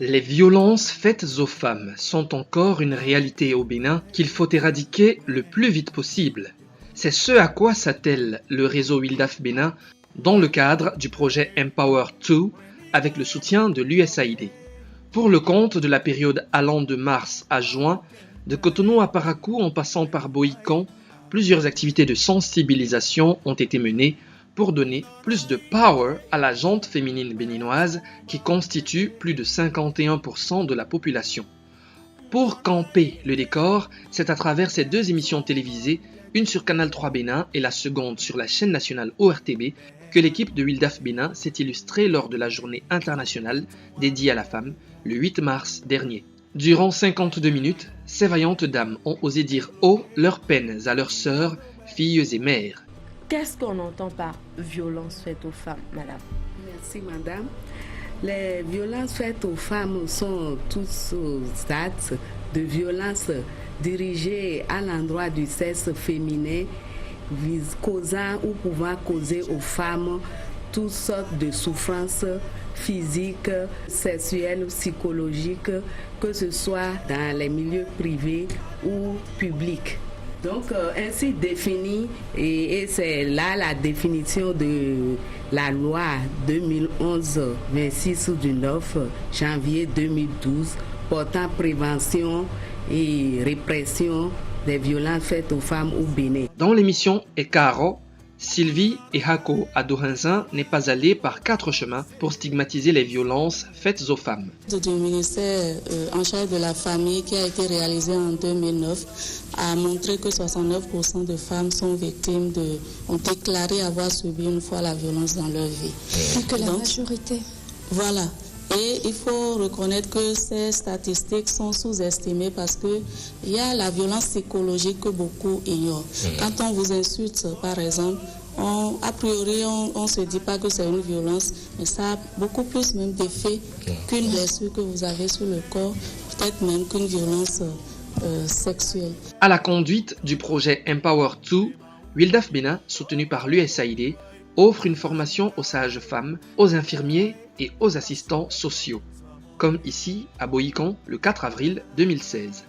Les violences faites aux femmes sont encore une réalité au Bénin qu'il faut éradiquer le plus vite possible. C'est ce à quoi s'attelle le réseau WILDAF Bénin dans le cadre du projet Empower 2 avec le soutien de l'USAID. Pour le compte de la période allant de mars à juin, de Cotonou à Parakou en passant par Bohican, plusieurs activités de sensibilisation ont été menées pour donner plus de power à la gente féminine béninoise qui constitue plus de 51% de la population. Pour camper le décor, c'est à travers ces deux émissions télévisées, une sur Canal 3 Bénin et la seconde sur la chaîne nationale ORTB, que l'équipe de WILDAF Bénin s'est illustrée lors de la journée internationale dédiée à la femme, le 8 mars dernier. Durant 52 minutes, ces vaillantes dames ont osé dire haut leurs peines à leurs sœurs, filles et mères. Qu'est-ce qu'on entend par violence faite aux femmes, madame? Merci, madame. Les violences faites aux femmes sont tous actes de violence dirigés à l'endroit du sexe féminin, causant ou pouvant causer aux femmes toutes sortes de souffrances physiques, sexuelles, psychologiques, que ce soit dans les milieux privés ou publics. Donc, ainsi défini, et c'est là la définition de la loi 2011-26 du 9 janvier 2012 portant prévention et répression des violences faites aux femmes au Bénin. Dans l'émission Ekaro, Sylvie et Hako Adohanzin n'est pas allée par 4 chemins pour stigmatiser les violences faites aux femmes. Du ministère en charge de la famille qui a été réalisé en 2009 a montré que 69% de femmes sont victimes ont déclaré avoir subi une fois la violence dans leur vie. Plus que la majorité. Voilà. Et il faut reconnaître que ces statistiques sont sous-estimées parce qu'il y a la violence psychologique que beaucoup ignorent. Quand on vous insulte, par exemple, a priori, on ne se dit pas que c'est une violence, mais ça a beaucoup plus même d'effet qu'une blessure que vous avez sur le corps, peut-être même qu'une violence sexuelle. À la conduite du projet Empower 2, WILDAF Bénin, soutenu par l'USAID, offre une formation aux sages-femmes, aux infirmiers et aux assistants sociaux, comme ici à Bohican le 4 avril 2016.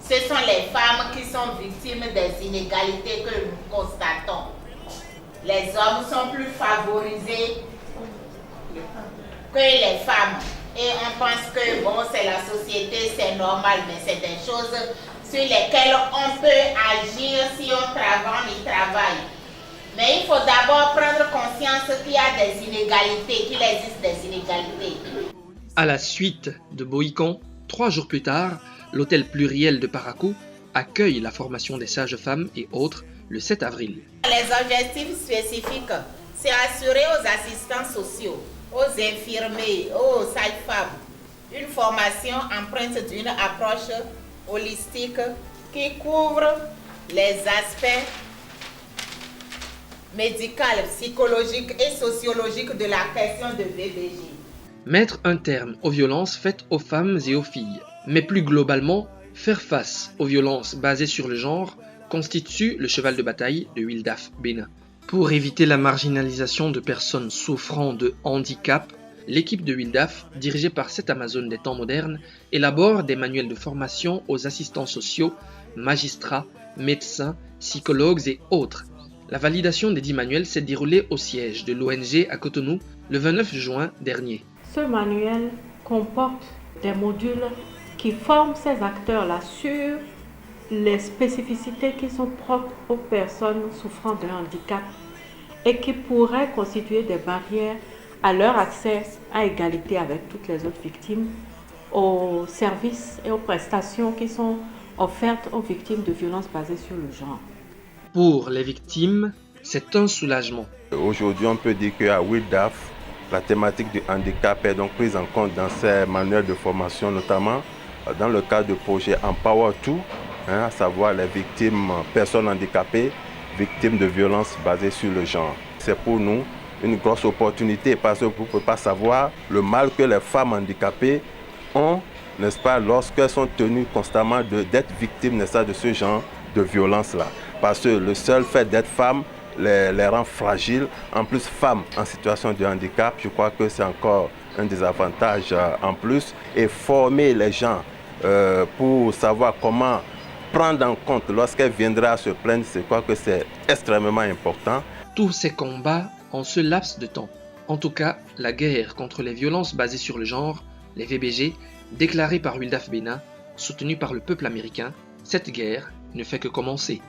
Ce sont les femmes qui sont victimes des inégalités que nous constatons. Les hommes sont plus favorisés que les femmes. Et on pense que bon, c'est la société, c'est normal, mais c'est des choses sur lesquelles on peut agir si on travaille. Mais il faut d'abord prendre conscience qu'il y a des inégalités, qu'il existe des inégalités. À la suite de Bohican, 3 jours plus tard, l'hôtel pluriel de Parakou accueille la formation des sages-femmes et autres le 7 avril. Les objectifs spécifiques, c'est assurer aux assistants sociaux, aux infirmiers, aux sages-femmes, une formation empreinte d'une approche holistique qui couvre les aspects médicale, psychologique et sociologique de la question de VBJ. Mettre un terme aux violences faites aux femmes et aux filles, mais plus globalement, faire face aux violences basées sur le genre constitue le cheval de bataille de WILDAF Bénin. Pour éviter la marginalisation de personnes souffrant de handicap, l'équipe de WILDAF, dirigée par cette Amazone des temps modernes, élabore des manuels de formation aux assistants sociaux, magistrats, médecins, psychologues et autres. La validation des 10 manuels s'est déroulée au siège de l'ONG à Cotonou le 29 juin dernier. Ce manuel comporte des modules qui forment ces acteurs-là sur les spécificités qui sont propres aux personnes souffrant de handicap et qui pourraient constituer des barrières à leur accès à égalité avec toutes les autres victimes, aux services et aux prestations qui sont offertes aux victimes de violences basées sur le genre. Pour les victimes, c'est un soulagement. Aujourd'hui, on peut dire qu'à WILDAF, la thématique du handicap est donc prise en compte dans ces manuels de formation, notamment dans le cadre du projet Empower 2, à savoir les victimes, personnes handicapées, victimes de violences basées sur le genre. C'est pour nous une grosse opportunité parce que vous ne pouvez pas savoir le mal que les femmes handicapées ont, n'est-ce pas, lorsqu'elles sont tenues constamment d'être victimes, n'est-ce pas, de ce genre de violence-là. Parce que le seul fait d'être femme les rend fragiles. En plus, femmes en situation de handicap, je crois que c'est encore un des avantages en plus. Et former les gens pour savoir comment prendre en compte lorsqu'elles viendraient à se plaindre, je crois que c'est extrêmement important. Tous ces combats en ce laps de temps. En tout cas, la guerre contre les violences basées sur le genre, les VBG, déclarée par WILDAF Bénin, soutenue par le peuple américain, cette guerre ne fait que commencer.